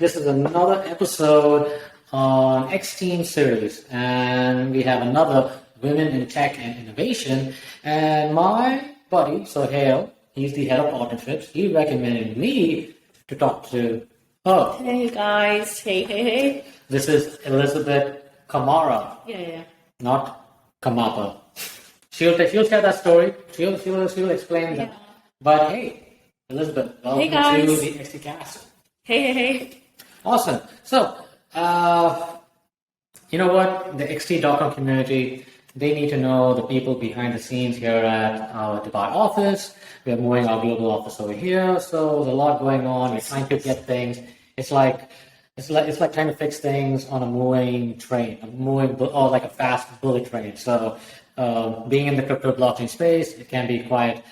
This is another episode on XTeam series, and we have another Women in Tech and Innovation. And my buddy, Sohail, he's the head of partnerships. He recommended me to talk to her. Hey guys, hey. This is Elizabeth Kamara, Yeah. not Kamapa. She'll share that story. She'll explain that. But hey, Elizabeth, welcome guys. to the XT Cast. Hey. Awesome. So, you know what? The XT.com community, they need to know the people behind the scenes here at our Dubai office. We're moving our global office over here, so there's a lot going on. We're trying to get things. It's like trying to fix things on a moving train, or like a fast bullet train. So, being in the crypto blockchain space, it can be quite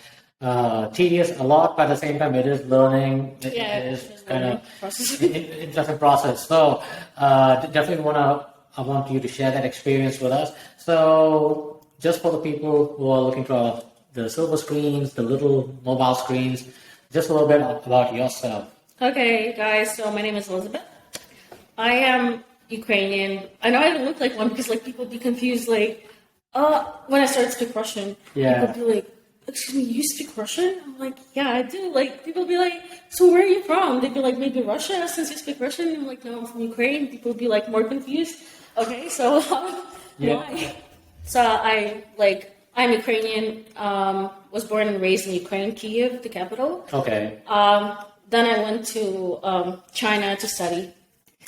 tedious a lot, but at the same time, it is learning. It is kind of interesting process. So, definitely I want you to share that experience with us. So, just for the people who are looking for the silver screens, the little mobile screens, just a little bit about yourself. Okay, guys. So my name is Elizabeth. I am Ukrainian. I know I don't look like one because people be confused. When I start to speak Russian, people be like, "Excuse me, you speak Russian?" I'm like, "Yeah, I do." People be like, "So where are you from?" They'd be like, "Maybe Russia, since you speak Russian." I'm like, "No, I'm from Ukraine." People be more confused. Okay, so why? So I'm Ukrainian. Was born and raised in Ukraine, Kyiv, the capital. Okay. Then I went to China to study.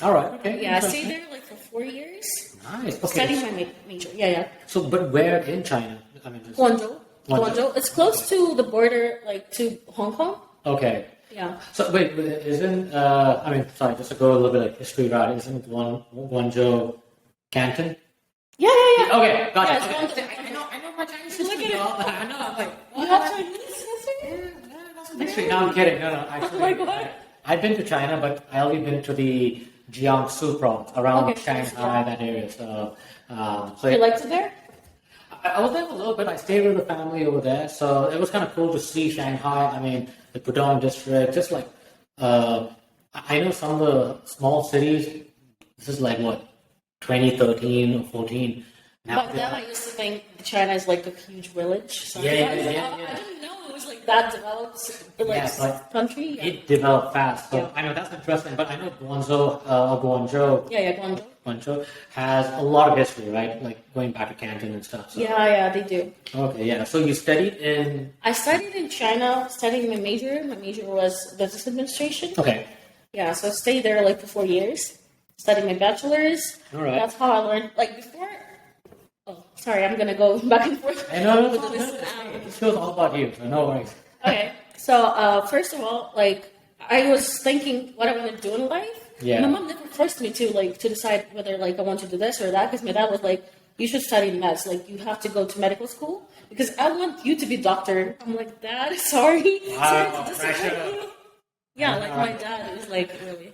All right. Okay. Yeah, I stayed there for 4 years. Nice. Okay. Studying my major. Yeah. So, but where in China? I mean, Guangzhou. It's close to the border, to Hong Kong. Okay. Yeah. So wait, just to go a little bit history route, isn't Guangzhou Canton? Yeah. Okay, got it. Okay. I know my Chinese history. I know. I'm like, you have Chinese history? history. No, I'm kidding. No. Actually, Oh my God. I've been to China, but I only been to the Jiangsu province around Shanghai, that area. So You liked it there? I was there a little bit. I stayed with the family over there, so it was kind of cool to see Shanghai. I mean, the Pudong district, just I know some of the small cities. This is 2013 or 14. Now, Back then, I used to think China is a huge village. So Yeah. I didn't know it was that developed country. Yeah. It developed fast. So I know that's interesting, but I know Guangzhou. Guangzhou has a lot of history, right? Going back to Canton and stuff. So. Yeah, they do. Okay, yeah. So you studied in... I studied in China, studying my major. My major was business administration. Okay. Yeah, so I stayed there for 4 years, studied my bachelor's. All right. That's how I learned. Before... Oh, sorry, I'm going to go back and forth. No. It shows all about you, so no worries. Okay, so first of all, I was thinking what I want to do in life. Yeah. My mom never forced me to decide whether I want to do this or that, because my dad was you should study meds. You have to go to medical school because I want you to be doctor. I'm like, Dad, sorry. Sorry to disappoint you. Yeah, my dad was really.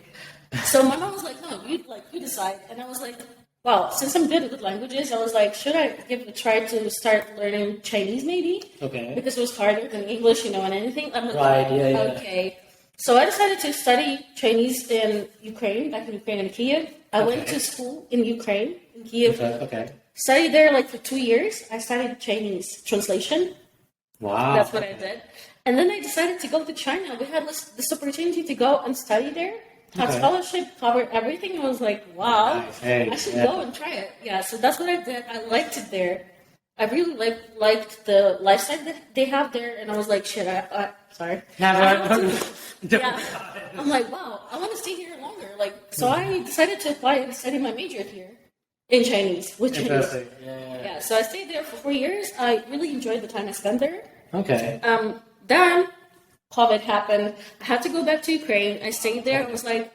So my mom was like, no, you decide. And I was like, well, since I'm good with languages, I was like, should I give it a try to start learning Chinese maybe? Okay. Because it was harder than English, and anything. I'm like, right, yeah. Okay. So I decided to study Chinese in Ukraine, back in Ukraine in Kyiv. I went to school in Ukraine, in Kyiv. Okay. Studied there for 2 years. I studied Chinese translation. Wow. That's what I did. And then I decided to go to China. We had this opportunity to go and study there. Had scholarship, covered everything. I was like, wow, I should go and try it. Yeah, so that's what I did. I liked it there. I really liked the lifestyle that they have there. And I was like, shit, sorry. I'm like, wow, I want to stay here longer. So I decided to apply and study my major here in Chinese. Interesting. Yeah, so I stayed there for 4 years. I really enjoyed the time I spent there. Okay. Then COVID happened. I had to go back to Ukraine. I stayed there. I was like,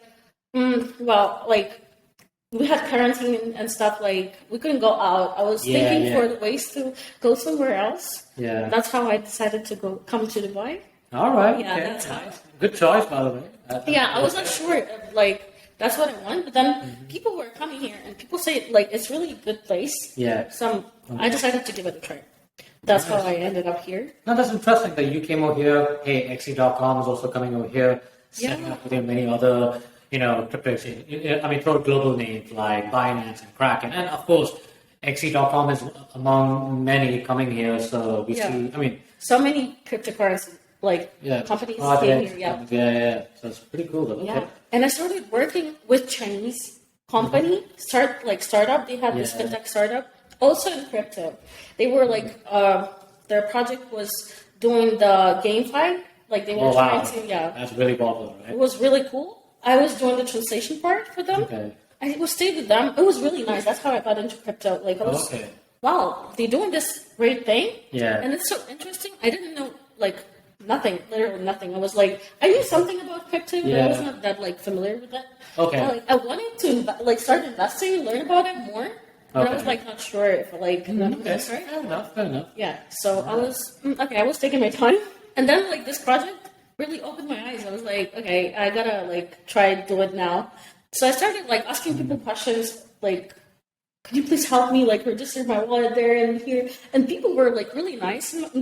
we had quarantine and stuff. We couldn't go out. I was thinking for the ways to go somewhere else. Yeah. That's how I decided to come to Dubai. All right. Yeah, okay. that's nice. Good choice, by the way. I was not sure. That's what I want. But then people were coming here, and people say it's really a good place. Yeah. So I decided to give it a try. That's how I ended up here. No, that's interesting that you came over here. Hey, XE.com is also coming over here, setting up with many other crypto exchange. I mean, throw global names like Binance and Kraken, and of course, XT.com is among many coming here. So we see. I mean, so many cryptocurrency companies came here. Yeah. So it's pretty cool. Though. Okay. Yeah, and I started working with Chinese company startup. They had this fintech startup also in crypto. They were their project was doing the GameFi. Like they were trying to. That's really popular, right? It was really cool. I was doing the translation part for them. Okay. I was stayed with them. It was really nice. That's how I got into crypto. Like I was, wow, they're doing this great thing. Yeah. And it's so interesting. I didn't know nothing, literally nothing. I was like, I knew something about crypto, but I was not that familiar with that. Okay. I wanted to start investing, learn about it more. But I was not sure if that's right. Fair enough. Yeah. So I was I was taking my time, and then this project really opened my eyes. I was like, okay, I gotta try to do it now. So I started asking people questions could you please help me register my wallet there and here? And people were really nice in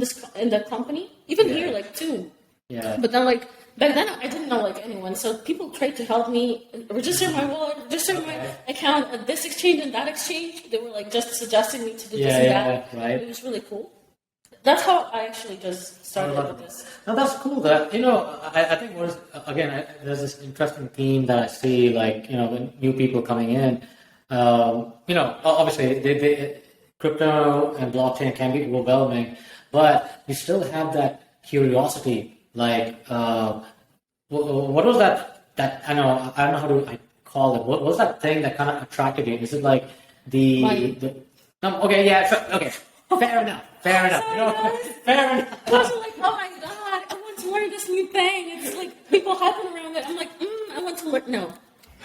the company, even here too. Yeah. But then back then I didn't know anyone, so people tried to help me register my wallet, register my account at this exchange and that exchange. They were just suggesting me to do this and that. Right. It was really cool. That's how I actually just started with this. No, that's cool. That I think there's this interesting theme that I see, when new people coming in. Obviously, crypto and blockchain can be overwhelming, but you still have that curiosity. What was that? I don't know how to call it. What was that thing that kind of attracted you? Is it Fair enough. Fair enough. I was oh my god, I want to learn this new thing. It's people hyping around it. I'm I want to learn. No,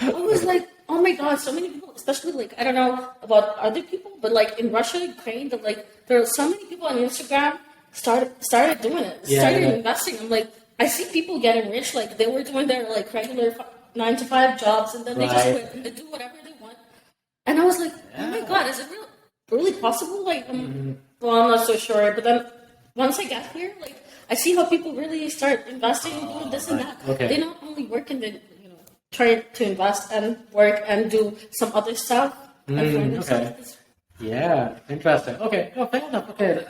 I was oh my god, so many people, especially I don't know about other people, but in Russia, Ukraine, there are so many people on Instagram started doing it, started investing. I'm I see people getting rich, they were doing their regular 9-to-5 jobs, and then they just quit and they do whatever they want. And I was oh my god, is it really possible? Well, I'm not so sure, but then once I got here, I see how people really start investing and doing this and that. Okay. They not only work in the try to invest and work and do some other stuff. Okay. Yeah, interesting. Okay, fair enough. Okay.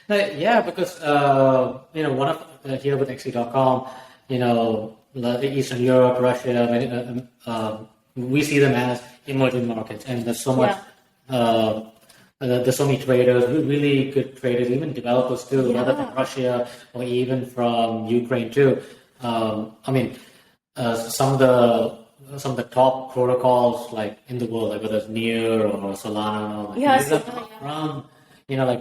Because one of here with XT.com, Eastern Europe, Russia, we see them as emerging markets, and there's so much. There's so many traders, really good traders, even developers too, whether from Russia or even from Ukraine too. Some of the top protocols in the world, whether it's Near or Solana, from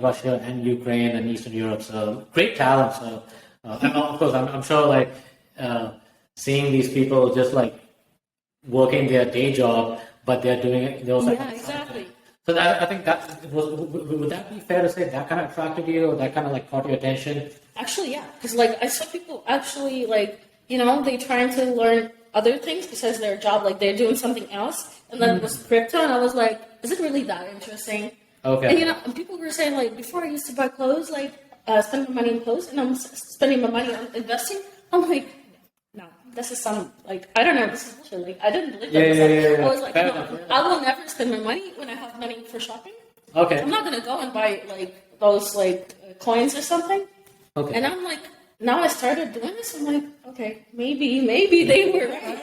Russia and Ukraine and Eastern Europe. So great talent. So and of course, I'm sure seeing these people just working their day job, but they're doing it. They also exactly. So I think would that be fair to say that kind of attracted you, or that kind of caught your attention? Actually, yeah, because I saw people actually they trying to learn other things besides their job, they're doing something else, and then it was crypto, and I was is it really that interesting? Okay. And people were saying before I used to buy clothes, spend my money on clothes, and I'm spending my money on investing. I'm no, this is some I don't know, this is bullshit. I didn't believe that. I was no, I will never spend my money when I have money for shopping. Okay. I'm not gonna go and buy those coins or something. Okay. And I'm now I started doing this. I'm okay, maybe they were right.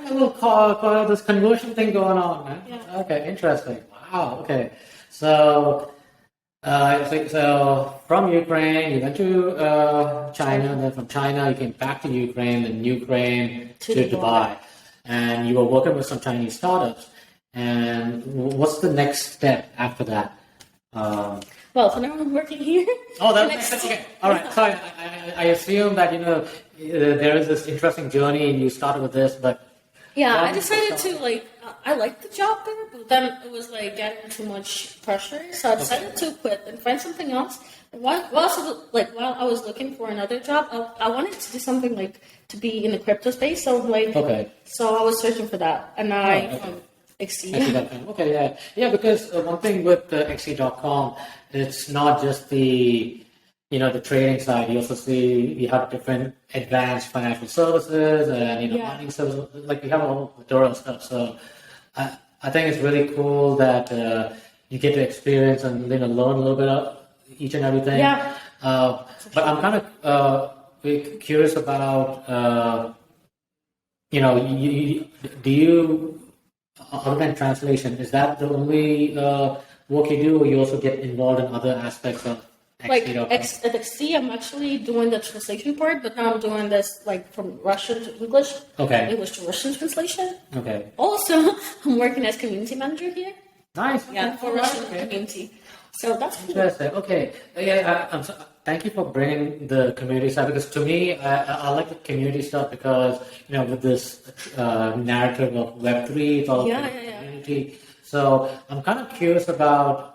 A little call this conversion thing going on, man. Yeah. Okay, interesting. Wow. Okay. So from Ukraine, you went to China, and then from China, you came back to Ukraine, and Ukraine to Dubai. And you were working with some Chinese startups. And what's the next step after that? Well, for now I'm working here. Oh, that's okay. All right. Sorry, I assume that there is this interesting journey, and you started with this, but I decided to I liked the job there, but then it was getting too much pressure, so I decided to quit and find something else. While I was looking for another job, I wanted to do something to be in the crypto space. So so I was searching for that, and now I found XTeam. Okay, yeah, because one thing with XT.com, it's not just the the trading side, you also see you have different advanced financial services and, mining services. Like you have a whole plethora of stuff. So I think it's really cool that you get to experience and, learn a little bit of each and everything. Yeah. But I'm kind of curious about, do you, other than translation, is that the only work you do, or you also get involved in other aspects of Like XT? at XT, I'm actually doing the translation part, but now I'm doing this like from Russian to English, Okay. English to Russian translation. Okay. Also, I'm working as community manager here. Nice. Yeah, for Russian community. So that's cool. Interesting. Okay. Yeah. Thank you for bringing the community side, because to me, I like the community stuff because with this narrative of Web3, it's all about community. So I'm kind of curious about.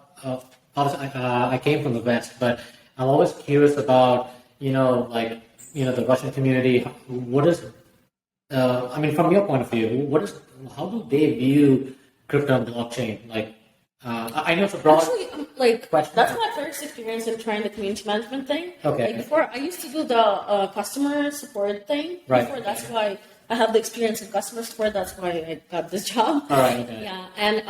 Obviously, I came from the West, but I'm always curious about the Russian community. What is from your point of view, how do they view crypto and blockchain? Like, I know it's a broad question. That's my first experience in trying the community management thing. Okay. Like before, I used to do the customer support thing. Right. Before, that's why I have the experience in customer support. That's why I got this job. All right. Okay. Yeah, and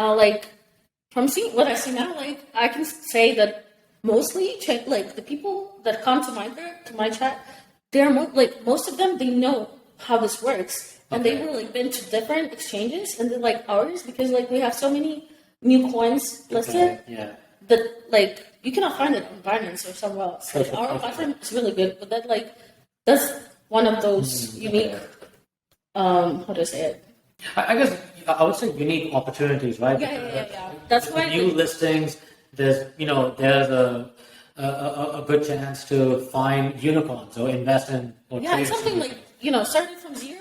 from seeing what I see now, I can say that mostly, the people that come to my chat, they are most of them, they know how this works, and they were been to different exchanges, and they're like ours, because we have so many new coins listed that you cannot find it on Binance or somewhere else. Our platform is really good, but that's one of those unique. How do I say it? I guess I would say unique opportunities, right? Yeah. That's why new listings. There's a good chance to find unicorns or invest in or trade. It's something starting from zero.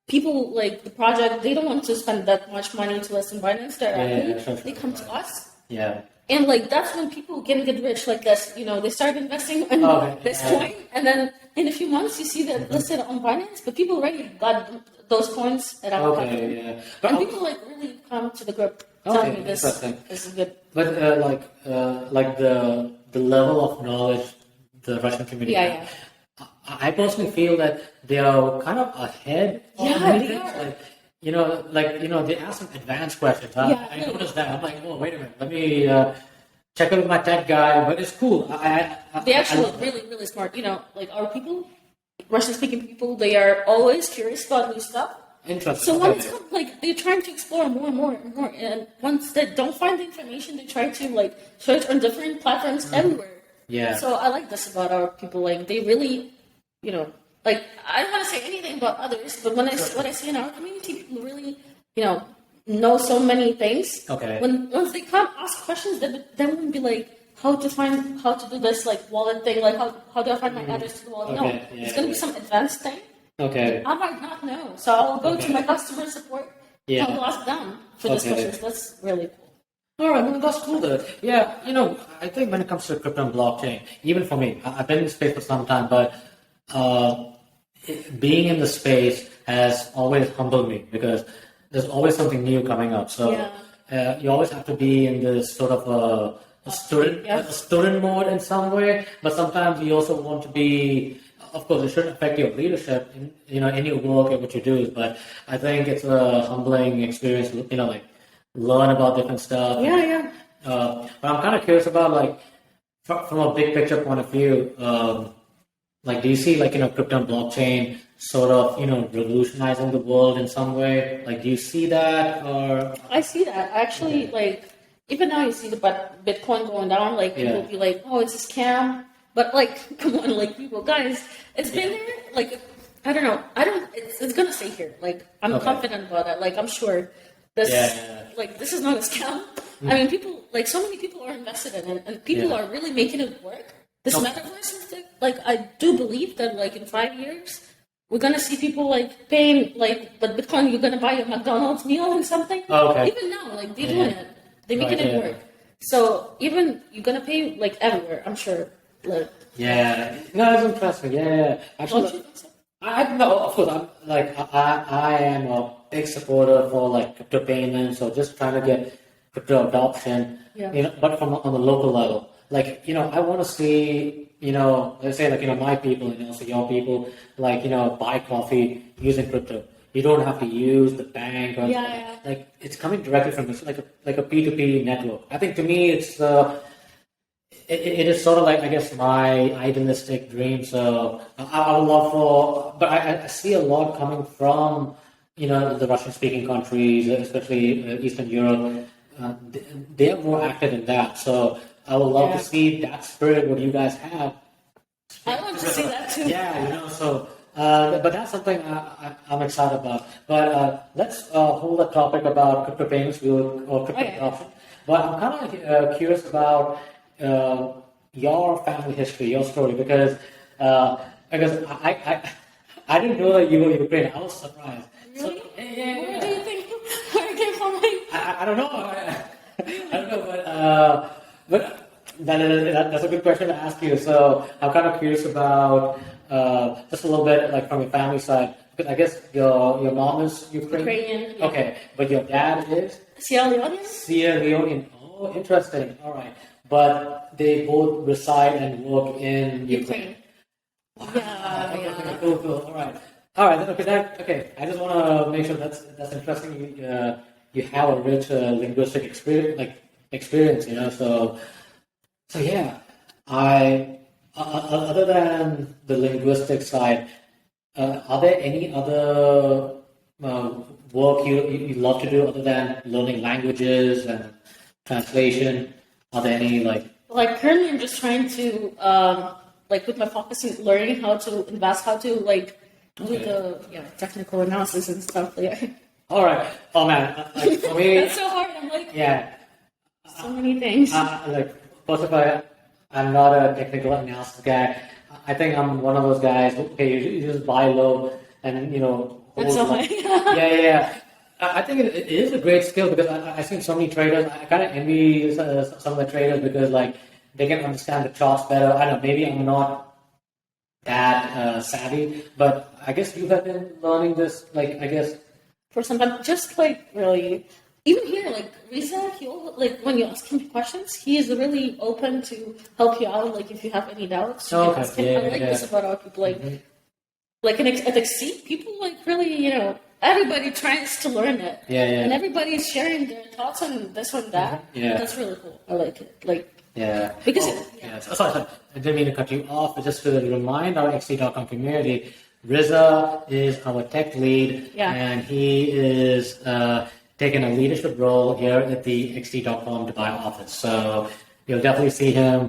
People the project. They don't want to spend that much money to list in Binance directly. Sure. They come to us. Yeah. And that's when people can get rich like this. They start investing in this coin, and then in a few months you see that listed on Binance. But people already got those coins at our platform. But and people really come to the group telling me this is good. But the level of knowledge the Russian community has, I personally feel that they are kind of ahead of many things. They ask some advanced questions. I noticed that. I'm like, oh, wait a minute. Let me check it with my tech guy. But it's cool. They actually look really, really smart. Our people, Russian-speaking people, they are always curious about new stuff. Interesting. So when it's they're trying to explore more and more and more. And once they don't find the information, they try to search on different platforms everywhere. Yeah. So I like this about our people. They really, I don't want to say anything about others, but what I see in our community, people really, know so many things. Okay. Once they come ask questions, then won't be how to do this wallet thing, how do I find my address to the wallet? No, it's gonna be some advanced thing. Okay. I might not know, so I'll go to my customer support. Yeah. I'll ask them for these questions. That's really cool. All right, that's cool though. Yeah, I think when it comes to crypto and blockchain, even for me, I've been in the space for some time, but being in the space has always humbled me because there's always something new coming up. So you always have to be in this sort of a student mode in some way, but sometimes you also want to be. Of course, it shouldn't affect your leadership in any work at what you do. But I think it's a humbling experience. Learn about different stuff. Yeah. But I'm kind of curious about from a big picture point of view. Do you see crypto and blockchain sort of revolutionizing the world in some way? Do you see that or? I see that actually. Even now you see the Bitcoin going down. People be like, oh, it's a scam. But come on, people, guys, it's been there. I don't know. It's gonna stay here. I'm confident about it. I'm sure this. This is not a scam. I mean, people, so many people are invested in it, and people are really making it work. This metaverse is I do believe that in 5 years we're gonna see people paying but Bitcoin. You're gonna buy a McDonald's meal and something. Even now, they're doing it. They're making it work. So even you're gonna pay everywhere. I'm sure. No, it's interesting. Actually, I no, of course, I am a big supporter for crypto payments or just trying to get crypto adoption. But on the local level, I want to see let's say like, my people and also your people, like, buy coffee using crypto. You don't have to use the bank or like it's coming directly from this, like a P2P network. I think to me, it is sort of like, I guess, my idealistic dream. So I would love but I see a lot coming from, the Russian-speaking countries, especially Eastern Europe. They are more active in that. So I would love to see that spirit what you guys have. I want to see that too. Yeah, so. But that's something I'm excited about. But let's hold a topic about crypto payments or crypto adoption. But I'm kind of curious about your family history, your story, because I didn't know that you were Ukrainian. I was surprised. Really? So, Where do you think I came from? I don't know. I don't know, but that's a good question to ask you. So I'm kind of curious about just a little bit, like from your family side, because I guess your mom is Ukrainian. Yeah. Okay, but your dad is Sierra Leone? Sierra Leone. Oh, interesting. All right, but they both reside and work in Ukraine. Wow. Okay, cool. All right. Okay. I just want to make sure that's interesting. You have a rich linguistic experience, So yeah, other than the linguistic side, are there any other work you love to do other than learning languages and translation? Are there any currently I'm just trying to put my focus in learning how to invest, how to do the technical analysis and stuff. All right. Oh man, for me, that's so hard. I'm so many things. First of all, I'm not a technical analysis guy. I think I'm one of those guys. Okay, you just buy low and That's so hard. Yeah. I think it is a great skill because I've seen so many traders. I kind of envy some of the traders because they can understand the charts better. I don't know. Maybe I'm not that savvy, but I guess you have been learning this. For some time, just really. Even here, Lisa, when you ask him questions, he is really open to help you out. If you have any doubts, you can ask him. I like this about our people. At XTeam, people really, everybody tries to learn it. And everybody is sharing their thoughts on this one, that. That's really cool. I like it. Because sorry. I didn't mean to cut you off, but just to remind our XT.com community, Riza is our tech lead, and he is taking a leadership role here at the XT.com Dubai office. So you'll definitely see him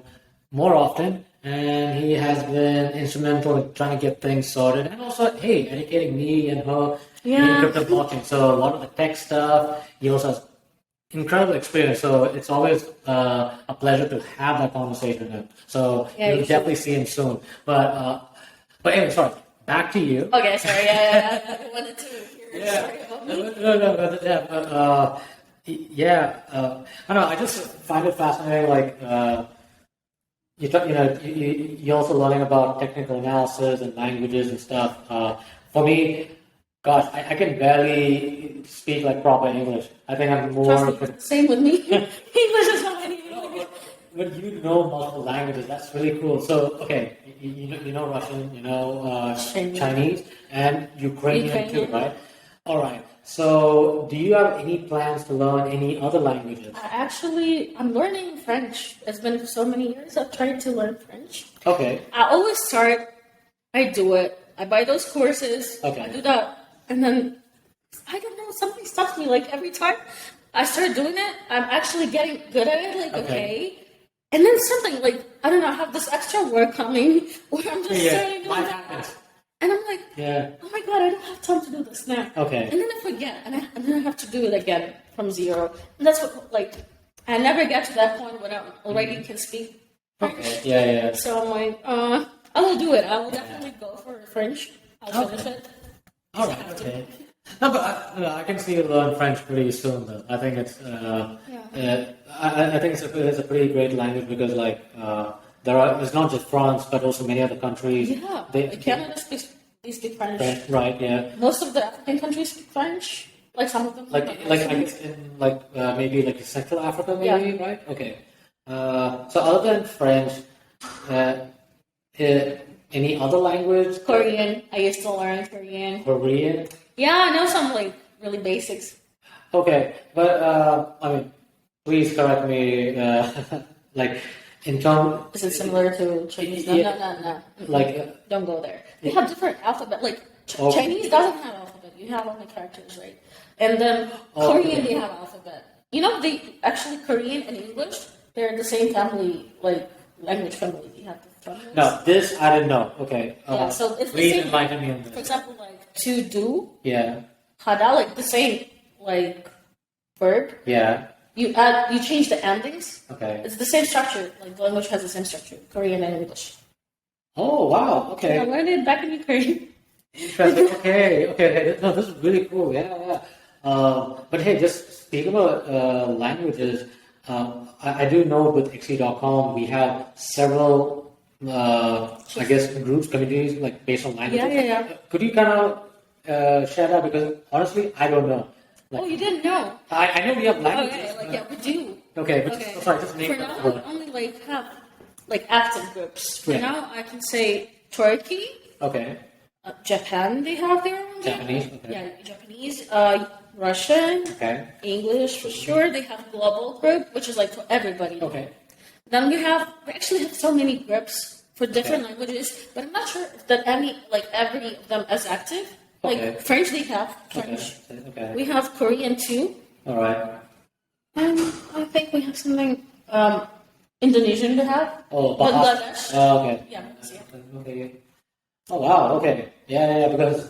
more often, and he has been instrumental in trying to get things sorted, and also, educating me and her in crypto blockchain. So a lot of the tech stuff, he also has incredible experience. So it's always a pleasure to have that conversation with him. So you'll definitely see him soon. But anyway, sorry. Back to you. Okay, sorry. I wanted to hear your story about me. I know. I just find it fascinating. You're also learning about technical analysis and languages and stuff. For me, gosh, I can barely speak proper English. I think I'm more. Same with me. English is not any. But you know multiple languages. That's really cool. So, okay, you know Russian, Chinese, and Ukrainian too, right? All right. So, do you have any plans to learn any other languages? Actually, I'm learning French. It's been so many years I've tried to learn French. Okay. I always start, I do it. I buy those courses. Okay. I do that. And then, I don't know, something stops me. Every time I start doing it, I'm actually getting good at it. Okay. And then something I don't know, I have this extra work coming where I'm just starting doing that. And I'm oh my God, I don't have time to do this now. Okay. And then I forget, and then I have to do it again from zero. And that's what, I never get to that point when I already can speak French. Okay. Yeah. So I'm I will do it. I will definitely go for French. I'll finish it. All right. Okay. No, but I can see you learn French pretty soon, though. I think it's I think it's a pretty great language because it's not just France but also many other countries. Yeah, Canada speak French. Right. Yeah. Most of the African countries speak French. Some of them. I guess in maybe Central Africa, maybe right? Okay. So other than French, any other language? Korean. I used to learn Korean. Korean? Yeah, I know some like really basics. Okay, but I mean, please correct me. Like in terms, Is it similar to Chinese? No, Yeah. no. like Don't go there. They have different alphabet. Like Okay. Chinese doesn't have alphabet. You have only characters, right? And then Korean, they have alphabet. You know, they actually Korean and English, they're the same family, like language family. They have the families. no, this I didn't know. Okay, Yeah, so it's the please same. enlighten me on For this. example, like to do, Yeah, hada, like the same like verb. yeah. You change the endings. Okay. It's the same structure. Like the language has the same structure, Korean and English. Oh wow. I Okay. learned it back in Ukraine. Interesting. Okay. No, this is really cool. Yeah. But hey, just speaking about languages, I do know with XE.com we have several, I guess, groups, communities, like based on languages. Yeah. Could you kind of share that? Because honestly, I don't know. Like, Oh, you didn't know? I know we have Oh, languages. yeah, yeah, we do. Okay, but Okay. sorry, just name For now, we only like have like active groups. For Yeah. now, I can say Turkey, Okay. Japan. They have their own Japanese, language. okay. Yeah, Japanese, Russian, Okay. English for sure. They have global group, which is like for everybody. Okay. Then we actually have so many groups for different languages, but I'm not sure if that every of them is active. Like Okay. French, they have Okay. French. Okay. We have Korean too. All right. And I think we have something Indonesian to have. Oh, Bangladesh. Okay. Yeah. Okay. Oh wow. Okay. Yeah. Because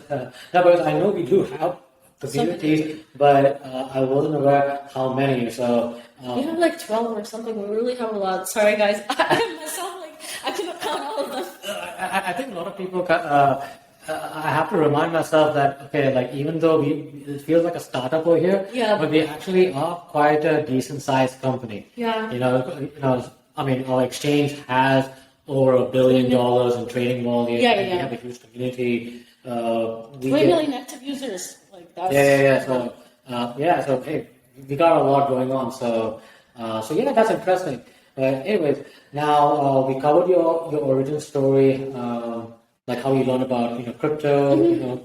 because I know we do have communities, but I wasn't aware how many. So We have like 12 or something. We really have a lot. Sorry, guys. I myself, I cannot count all of them. I think a lot of people. I have to remind myself that okay, like even though it feels like a startup over here, Yeah. but we actually are quite a decent sized company. Yeah. You know. I mean, our exchange has over $1 billion in trading volume. Yeah. We have a huge community. 3 million active users. Like that's. Yeah. So hey, we got a lot going on. So yeah, that's interesting. But anyways, now we covered your origin story. Like how you learn about crypto,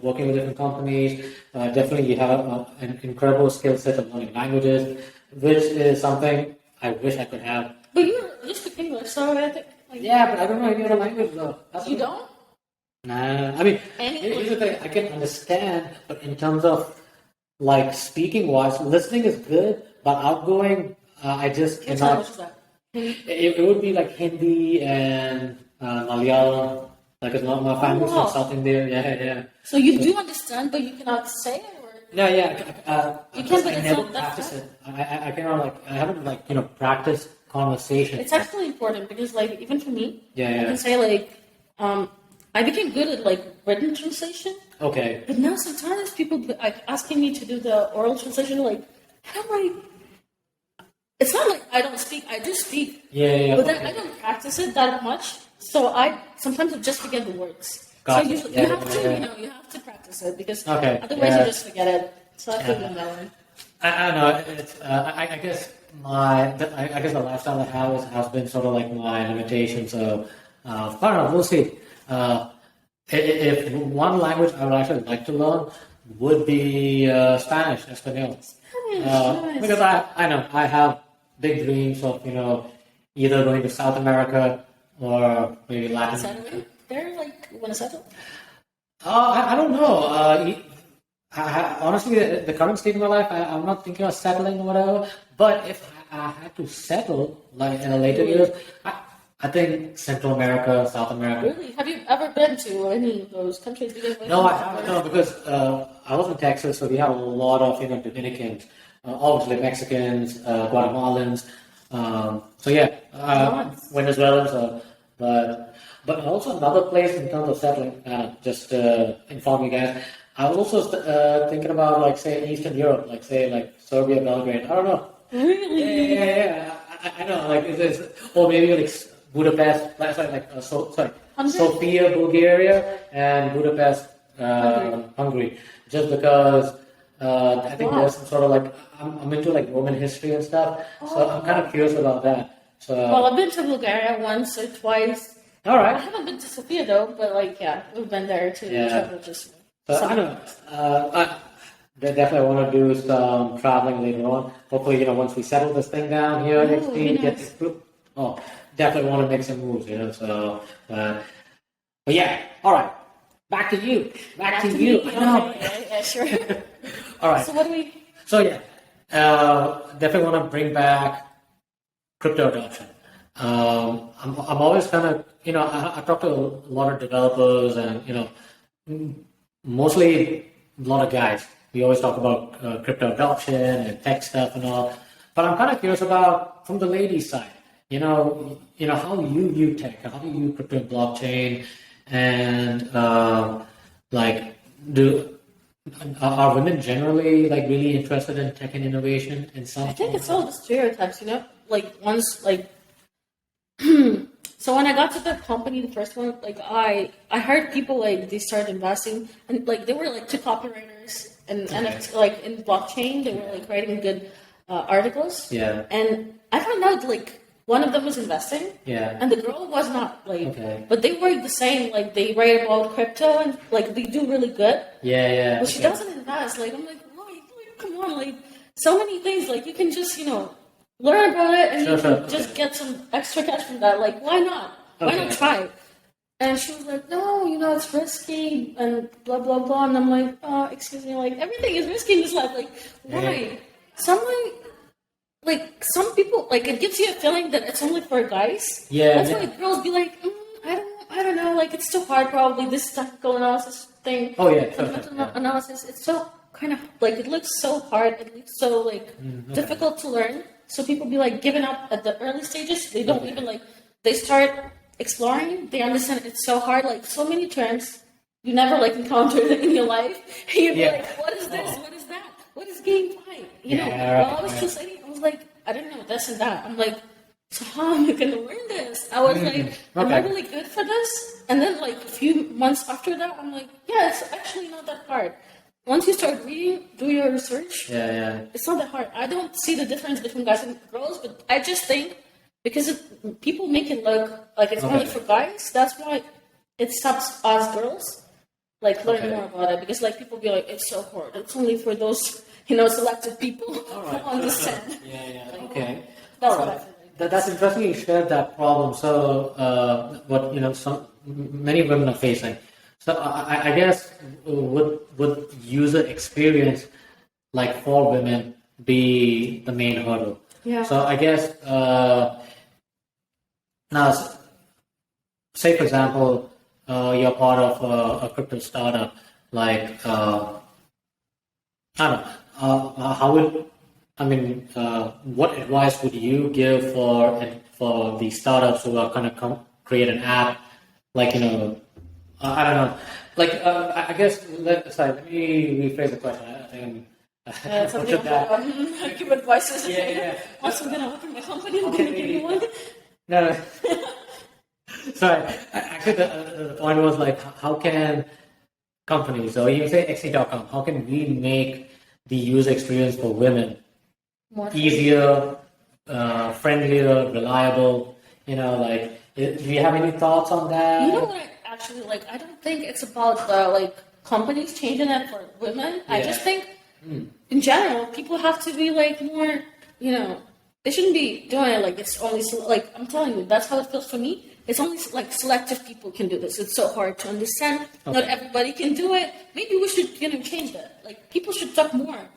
working with different companies. Definitely, you have an incredible skill set of learning languages, which is something I wish I could have. But you speak English, so I think. Yeah, but I don't know any other language though. You don't? Nah, I mean, Any here's the thing: I can understand, but in terms of like speaking wise, listening is good, but outgoing, I just What cannot. language is that? It would be like Hindi and Malayalam. Like, it's not my family's wow. from South India. Yeah. So you do understand, but you cannot say it, or No, yeah. You can, but I it's never not that practice it. I cannot I haven't practiced conversation. it's actually important because even for me, Yeah. I can say I became good at written translation, Okay. but now sometimes people asking me to do the oral translation. How am I? It's not like I don't speak. I do speak. Yeah. But then I don't practice it that much, so I sometimes just forget the words. Gotcha. So you have to, you have to practice it because Okay, otherwise yeah. you just forget it. So I think that one. I know. It's. I guess I guess the lifestyle I have has been sort of like my limitation. So I don't know. We'll see. If one language I would actually like to learn would be Spanish, Espanol. Nice. Because I know I have big dreams of either going to South America or maybe Latin. Settling? They're you want to settle? I don't know. Honestly, the current state of my life, I'm not thinking of settling or whatever. But if I had to settle, in the later years, I think Central America, South America. Really? Have you ever been to any of those countries? No, I haven't. No, because I was in Texas, so we have a lot of Dominicans, obviously Mexicans, Guatemalans. So yeah, Venezuelans. But also another place in terms of settling. Just to inform you guys, I was also thinking about say Eastern Europe, say Serbia, Belgrade. I don't know. Really? Yeah. I know. Or maybe Budapest. Sofia, Bulgaria, and Budapest, Hungary. Just because I think there's some sort of I'm into Roman history and stuff, so I'm kind of curious about that. So Well, I've been to Bulgaria once or twice. All right. I haven't been to Sofia though, but like, yeah, we've been there to travel just. So I don't know. I definitely want to do some traveling later on. Hopefully, once we settle this thing down here, next week, get this group. Oh, definitely want to make some moves, So, but yeah, all right. Back to you. Back to you. I know. Yeah, sure. All right. So what do we? So yeah, definitely want to bring back crypto adoption. I'm always kind of, I talk to a lot of developers and, mostly a lot of guys. We always talk about crypto adoption and tech stuff and all. But I'm kind of curious about from the ladies' side, how you view tech, how do you view crypto and blockchain, and are women generally like really interested in tech and innovation in some? I think it's all the stereotypes, like once like. So when I got to the company, the first one, like I heard people like they started investing and like they were like two copywriters and NFT, like in blockchain they were like writing good articles. Yeah. And I found out like one of them was investing. Yeah. And the girl was not like. But they were the same. Like they write about crypto and like they do really good. Yeah. But she doesn't invest. Like I'm like, why? Like, come on, like so many things. Like you can just learn about it and you can just get some extra cash from that. Like, why not? Why not try? And she was like, no, it's risky and blah, blah, blah. And I'm like, excuse me, like, everything is risky in this life. Like, why? Some people, like, it gives you a feeling that it's only for guys. Yeah. That's why girls be like, I don't know, like, it's too hard probably, this technical analysis thing. Oh, yeah. Fundamental analysis, it's so kind of, like, it looks so hard. It looks so, like, difficult to learn. So people be like giving up at the early stages. They don't even like. They start exploring. They understand it's so hard. Like so many terms you never like encountered in your life. And you'd be like, what is this? What is that? What is GameFi? I was just like, I was like, I don't know this and that. I'm like, so how am I gonna learn this? I was like, am I really good for this? And then like a few months after that, I'm like, yeah, it's actually not that hard. Once you start reading, do your research, it's not that hard. I don't see the difference between guys and girls, but I just think because people make it look like it's only for guys, that's why it stops us girls like learning more about it. Because like people be like, it's so hard. It's only for those selected people who understand. That's what I feel like. That's interesting. You shared that problem. So what many women are facing. So I guess would user experience like for women be the main hurdle? Yeah. So I guess now, say for example, you're part of a crypto startup. Like I don't know. What advice would you give for the startups who are going to create an app? Like I don't know. Like, I guess, let me rephrase the question. I think something I give advices. Once I'm going to open my company, I'm going to give you one. No. Sorry. Actually, the point was like, how can companies, or even say XTeam.com, how can we make the user experience for women easier, friendlier, reliable? Do you have any thoughts on that? You know what? Actually, like, I don't think it's about companies changing that for women. I just think, in general, people have to be like more, they shouldn't be doing it like it's only like I'm telling you. That's how it feels for me. It's only like selective people can do this. It's so hard to understand. Not everybody can do it. Maybe we should, change that. Like people should talk more.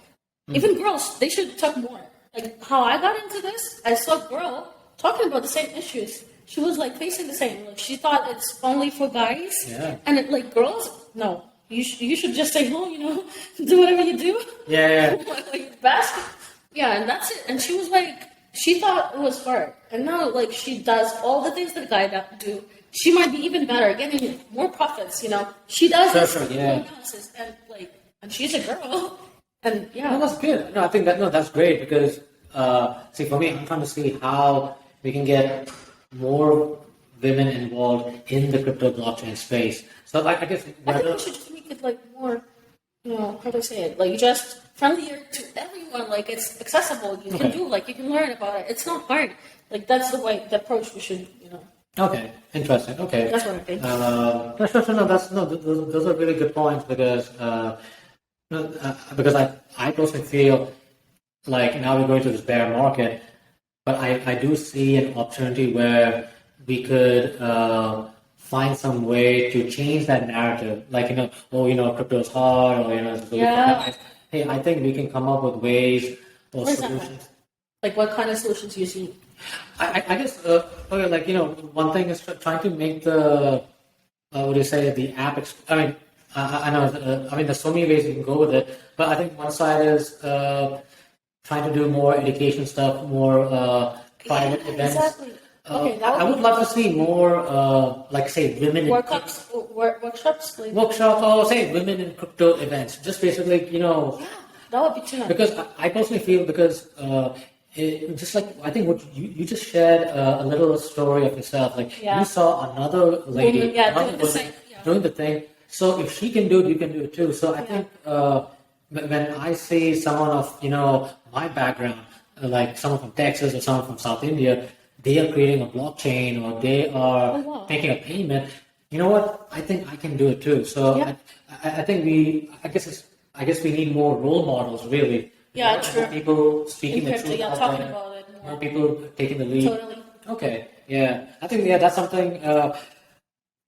Even girls, they should talk more. Like how I got into this, I saw a girl talking about the same issues. She was like facing the same. Like she thought it's only for guys, and like girls, no. You should just say no. Do whatever you do. Like best. Yeah, and that's it. And she was like, she thought it was hard, and now like she does all the things that guys do. She might be even better, getting more profits. She does this analysis, and she's a girl, and No, that's good. No, I think that's great because see, for me, I'm trying to see how we can get more women involved in the crypto blockchain space. So I guess I think we should just make it like more, how do I say it? Like just friendlier to everyone. Like it's accessible. You can do you can learn about it. It's not hard. Like that's the approach we should, Okay, interesting. Okay. That's what I think. Those are really good points because I personally feel like now we're going through this bear market, but I do see an opportunity where we could find some way to change that narrative. Like, crypto is hard, or, it's really Yeah. hey, I think we can come up with ways or For example, solutions. like what kind of solutions do you see? I guess, okay, like, one thing is trying to make what do you say, the app, I mean, I know, I mean, there's so many ways you can go with it, but I think one side is trying to do more education stuff, more private events. Exactly. Okay, I would love to see more, like, say, women in workshops, like, workshops, or say women in crypto events. Just basically, yeah, that would be too nice. because I personally feel because just like I think what you just shared a little story of yourself. Like Yeah. you saw another lady, Woman, yeah, another doing the woman same, yeah. doing the thing. So if she can do it, you can do it too. So I think when I see someone of my background, like someone from Texas or someone from South India, they are creating a blockchain or they are Oh, wow. making a payment. You know what? I think I can do it too. So Yeah. I think I guess we need more role models, really. Yeah, More true. people speaking In the crypto, truth yeah, out talking there. about it more. More people taking the lead. Totally. Okay, yeah. I think that's something.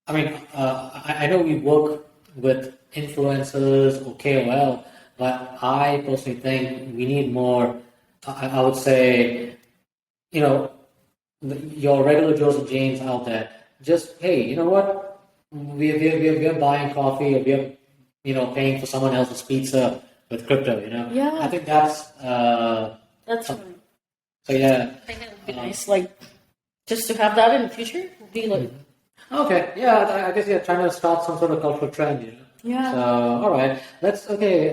I mean, I know we work with influencers or KOL, but I personally think we need more. I would say, you know, your regular Joes and Janes out there. Just hey, you know what? We're buying coffee, or we're paying for someone else's pizza with crypto. Yeah. I think that's That's so, really, so yeah. I think that would be nice. Like, just to have that in the future would be like, Okay, yeah, I guess you're trying to start some sort of cultural trend. Yeah. So, all right, okay.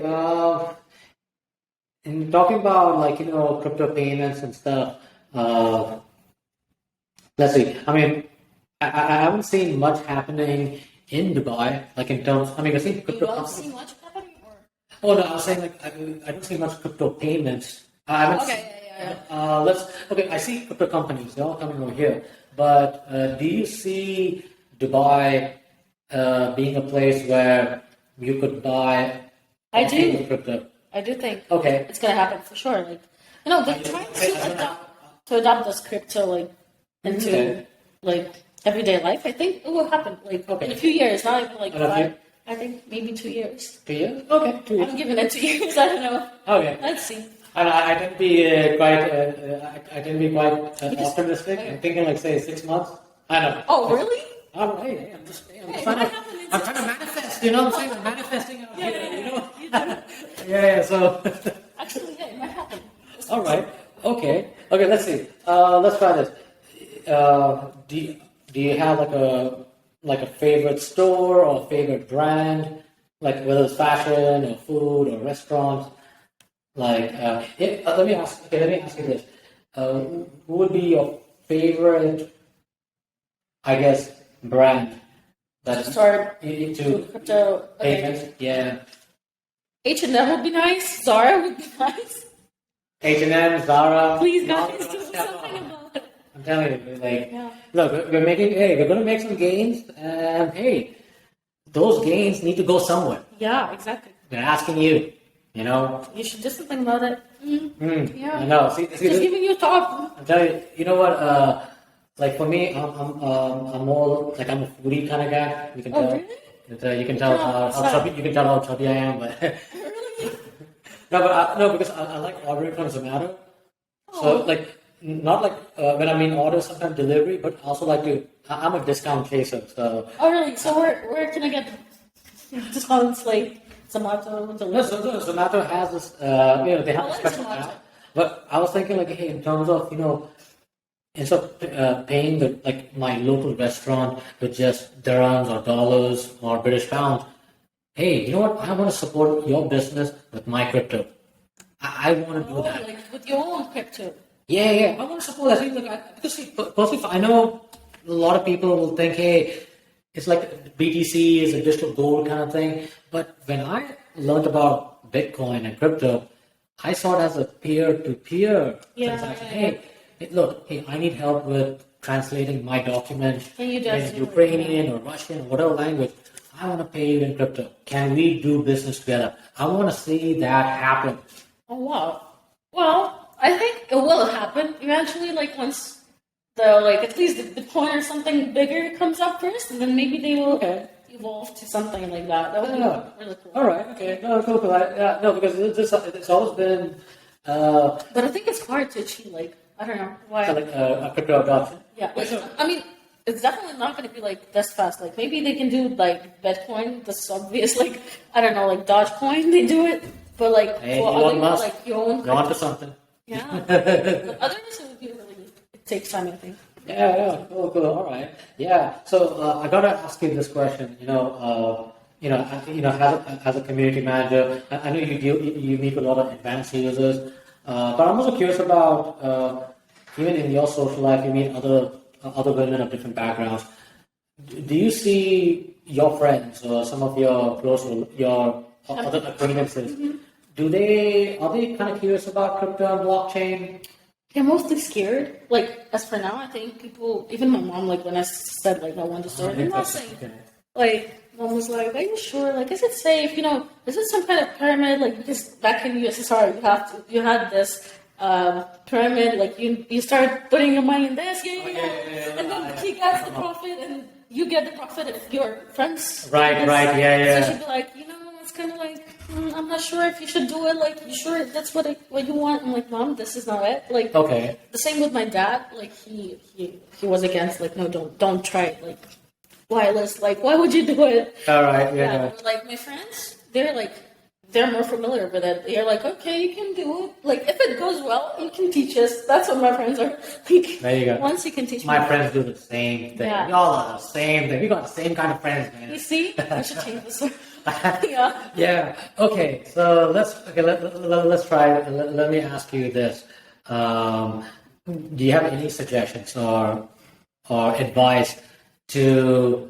In talking about crypto payments and stuff, let's see. I mean, I haven't seen much happening in Dubai, like in terms. I mean, I've seen you crypto don't companies. see much happening, or Oh no, I was saying like I don't see much crypto payments. I haven't okay, seen, yeah. okay. I see crypto companies. They're all coming over here. But do you see Dubai being a place where you could buy I coffee do. with crypto? I do think Okay. it's gonna happen for sure. Like, they're trying to adopt this crypto like into Okay. like everyday life. I think it will happen like Okay. in a few years, not even like In a few- 5. I think maybe 2 years. 2 years? Okay, 2 years. I'm giving it 2 years. I don't know. Okay. Let's see. And I didn't be quite. I didn't be quite Because- optimistic. I'm thinking like say 6 months. I don't know. Oh, really? All right. Hey, I'm Hey, trying what to. happened in I'm trying to manifest. You know what I'm saying? I'm manifesting out here. Yeah. Yeah. So. Actually, yeah, it might happen. All right. Okay. Okay. Let's see. Let's try this. Do you have like a favorite store or favorite brand, like whether it's fashion or food or restaurants? Like, let me ask. Okay, let me ask you this: who would be your favorite, I guess, brand that Start to crypto. Okay. payments? Yeah. H&M would be nice. Zara would be nice. H&M, Zara. Please, guys, Walmart, do something about it. I'm telling you, like, Yeah. look, we're gonna make some gains, and hey, those gains need to go somewhere. Yeah, exactly. They're asking you, you know. You should do something about it. Yeah. I know. See, Just giving you a thought. I'm telling you, you know what? Like for me, I'm more like I'm a foodie kind of guy. You can Oh, tell. really? You can tell how chubby. You can tell how chubby I am, but no, but no, because I like ordering from Zomato. So like, not like when I mean order, sometimes delivery, but also like to. I'm a discount chaser, so. Oh, really? So where can I get discounts like Zomato? No, so Zomato has this. They have I a like special Zomato. app. But I was thinking like, hey, in terms of instead of paying my local restaurant with just dirhams or dollars or British pounds, hey, you know what? I want to support your business with my crypto. I want to do Oh, that. like with your own crypto. Yeah. I want to support that. See, because personally, I know a lot of people will think, hey, it's like BTC is a digital gold kind of thing. But when I learned about Bitcoin and crypto, I saw it as a peer-to-peer Yeah, transaction. yeah, yeah. Hey, look, hey, I need help with translating my document Can you in just Ukrainian or Russian or whatever language. I want to pay you in crypto. Can we do business together? I want to see that happen. Oh wow. Well, I think it will happen eventually. Like once the at least the coin or something bigger comes up first, and then maybe they will evolve to something like that. That would be really cool. All right. Okay. No, cool. No, because it's always been. But I think it's hard to achieve. Like I don't know why. Like a crypto adoption. Yeah. I mean, it's definitely not going to be like this fast. Like maybe they can do like Bitcoin. This obvious. Like I don't know, like Dogecoin. They do it, but like Hey, for Elon other Musk, like your own. you're onto something. Yeah. But others it would be really. It takes time, I think. Yeah, cool. All right. Yeah. So I gotta ask you this question. As a community manager, I know you meet with a lot of advanced users, but I'm also curious about even in your social life, you meet other women of different backgrounds. Do you see your friends or some of your your other acquaintances? Are they kind of curious about crypto and blockchain? They're mostly scared. Like, as for now, I think people, even my mom, like, when I said, like, I want to start, I'm not saying, like, mom was like, are you sure? Like, is it safe? Is it some kind of pyramid? Like, because back in USSR, you had this pyramid, like, you start putting your money in this, and then he gets the profit, and you get the profit if your friends. Right, yeah. So she'd be like, it's kind of like, I'm not sure if you should do it. Like, you sure that's what you want? I'm like, Mom, this is not it. Like, okay. The same with my dad. Like, he was against. Like, no, don't try it. Like, wireless. Like, why would you do it? All right, yeah. Like my friends, they're more familiar with it. They're like, okay, you can do it. Like, if it goes well, you can teach us. That's what my friends are. Like, there you go. Once you can teach my friends do the same thing. Yeah. We all are the same thing. We got the same kind of friends, man. You see, I should change this. Yeah. Yeah. Okay. So let's try. Let me ask you this. Do you have any suggestions or advice to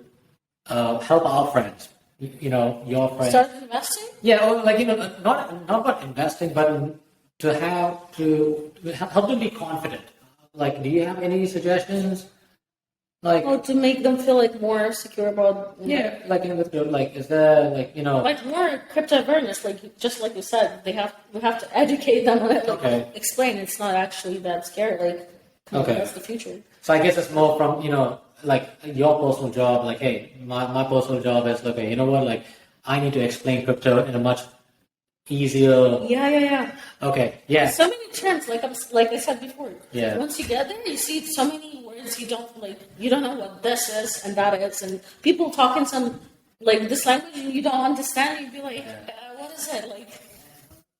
help our friends? Your friends. Start investing? Yeah, or like not about investing, but to help them be confident. Like, do you have any suggestions? Like, to make them feel like more secure about. Is there like more crypto awareness? Like just like you said, we have to educate them on it. Like, explain it's not actually that scary. Like, that's the future. So I guess it's more from like your personal job. Like, hey, my personal job is okay. You know what? Like, I need to explain crypto in a much easier. Yeah. Okay. Yeah. So many terms, like I said before. Yeah. Once you get there, you see so many words you don't know what this is and that is, and people talking some like this language and you don't understand. You'd be like, what is it? Like,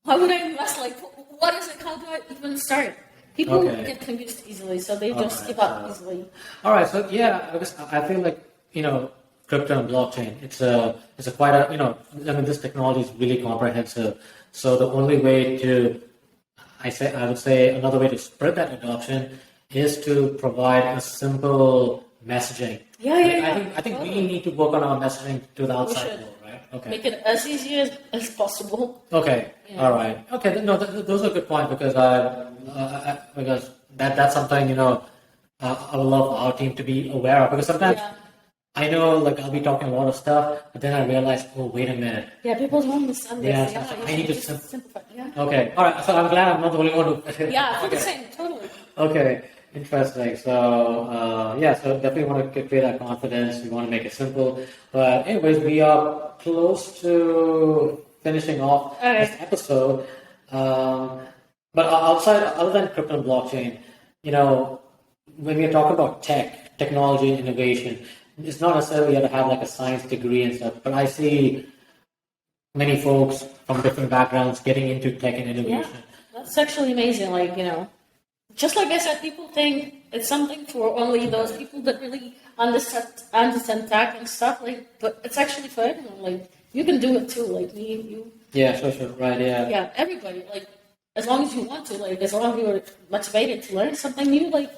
why would I invest? Like, what is it? How do I even start? People get confused easily, so they just give up easily. All right. So because I feel like crypto and blockchain. It's a quite a this technology is really comprehensive. So the only way to I would say another way to spread that adoption is to provide a simple messaging. I think we need to work on our messaging to the outside world, right? Okay. Make it as easy as possible. Okay. Yeah. All right. Okay. No, those are good points because because that's something I would love our team to be aware of because sometimes. Yeah. I know, like, I'll be talking a lot of stuff, but then I realize, oh, wait a minute. Yeah, people don't understand this. I need to simplify. Yeah. Okay, all right. So I'm glad I'm not the only one who. Yeah, I feel the same, totally. Okay, interesting. So, so definitely want to create that confidence. We want to make it simple. But, anyways, we are close to finishing off this episode. But other than crypto and blockchain, when we are talking about technology, and innovation, it's not necessarily you have to have like a science degree and stuff, but I see many folks from different backgrounds getting into tech and innovation. Yeah, that's actually amazing. Like, just like I said, people think it's something for only those people that really understand tech and stuff. Like, but it's actually for everyone. Like, you can do it too. Like me, you. Yeah, sure, right, yeah. Yeah, everybody. Like, as long as you want to. Like, as long as you're motivated to learn something new, like,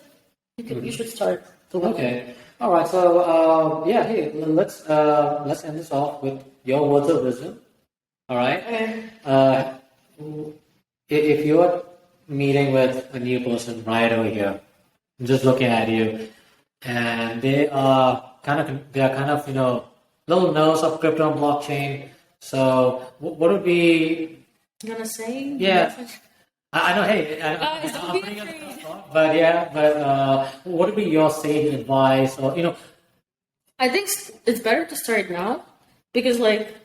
you should start. Okay. All right. So hey, let's end this off with your words of wisdom. All right. If you're meeting with a new person right over here, just looking at you, and they are kind of little nerds of crypto and blockchain. So what would be? You wanna say? Yeah, I know. Hey, Guys, don't be putting it on the afraid. spot, but what would be your sage advice, or I think it's better to start now because, like,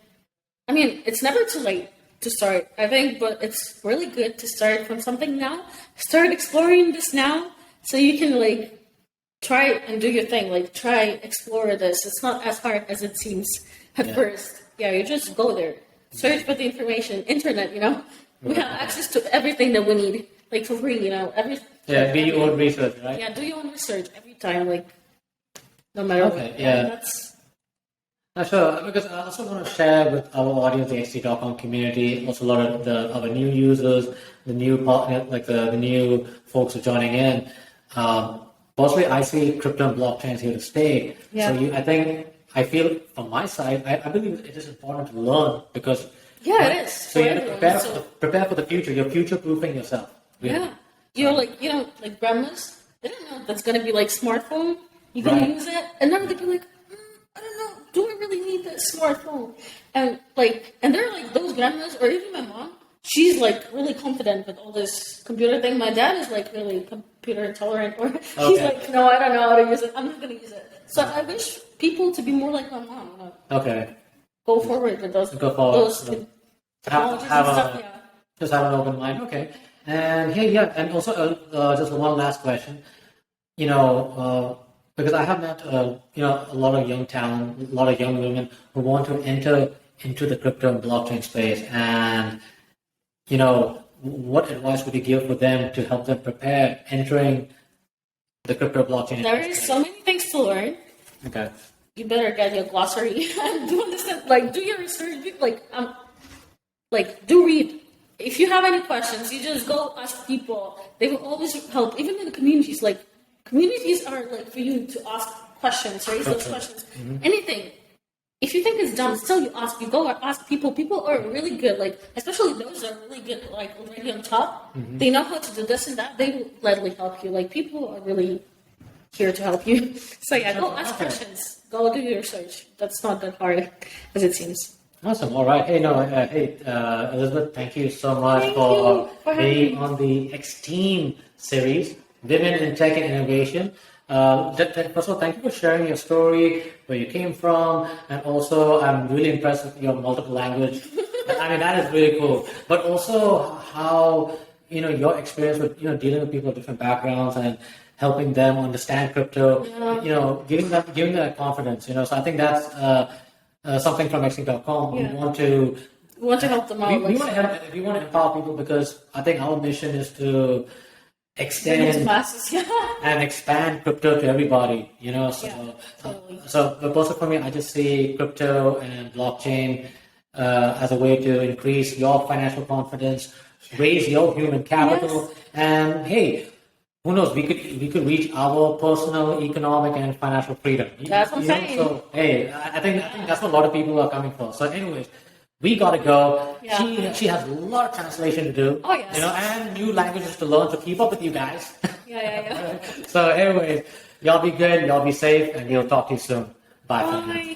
I mean, it's never too late to start, I think, but it's really good to start from something now. Start exploring this now so you can, like, try and do your thing. Like, try, explore this. It's not as hard as it seems at first. Yeah, you just go there. Search for the information. Internet, We have access to everything that we need, like, for free, do your own research, right? Yeah, do your own research every time, like, no matter what. That's... Sure, because I also want to share with our audience, the XT.com community, also a lot of our new users, the new partner, like the new folks who are joining in. Mostly, I see crypto and blockchains here to stay. Yeah. So I feel from my side, I believe it is important to learn because it is. So you have to prepare for the future. You're future proofing yourself. Really. Yeah, like grandmas, they don't know that's gonna be like smartphone. You're gonna use it, and then they'll be like, I don't know, do I really need that smartphone? And they're like those grandmas, or even my mom. She's like really confident with all this computer thing. My dad is like really computer intolerant, or he's like, no, I don't know how to use it. I'm not gonna use it. So I wish people to be more like my mom. Okay. Go forward with those. Those technologies and stuff. Just have an open mind. Okay. And and also just one last question. Because I have met a lot of young talent, a lot of young women who want to enter into the crypto and blockchain space, and what advice would you give for them to help them prepare entering the crypto blockchain? There is so many things to learn. Okay. You better get your glossary and do understand. Like, do your research. Do read. If you have any questions, you just go ask people. They will always help. Even in the communities, communities are like for you to ask questions, raise those questions. Mm-hmm. Anything. If you think it's dumb, still you go ask people. People are really good, especially those that are really good, already on top. Mm-hmm. They know how to do this and that. They will gladly help you. People are really here to help you. So go ask questions. Go do your research. That's not that hard as it seems. Awesome. All right. Hey, Elizabeth, thank you so much for being on the XTeam series, Women in Tech and Innovation. First of all, thank you for sharing your story, where you came from, and also I'm really impressed with your multiple language. I mean, that is really cool. But also how, your experience with, dealing with people of different backgrounds and helping them understand crypto, giving them that confidence, So I think that's something from XTeam.com. Yeah. We want to help them out. We want to empower people because I think our mission is to extend and expand crypto to everybody, So but also for me, I just see crypto and blockchain as a way to increase your financial confidence, raise your human capital, and hey, who knows? We could reach our personal, economic, and financial freedom. That's what I'm saying. So hey, I think that's what a lot of people are coming for. So, anyways, we gotta go. Yeah. She has a lot of translation to do. Oh yes. And new languages to learn to keep up with you guys. Yeah. So, anyways, y'all be good, y'all be safe, and we'll talk to you soon. Bye. For now.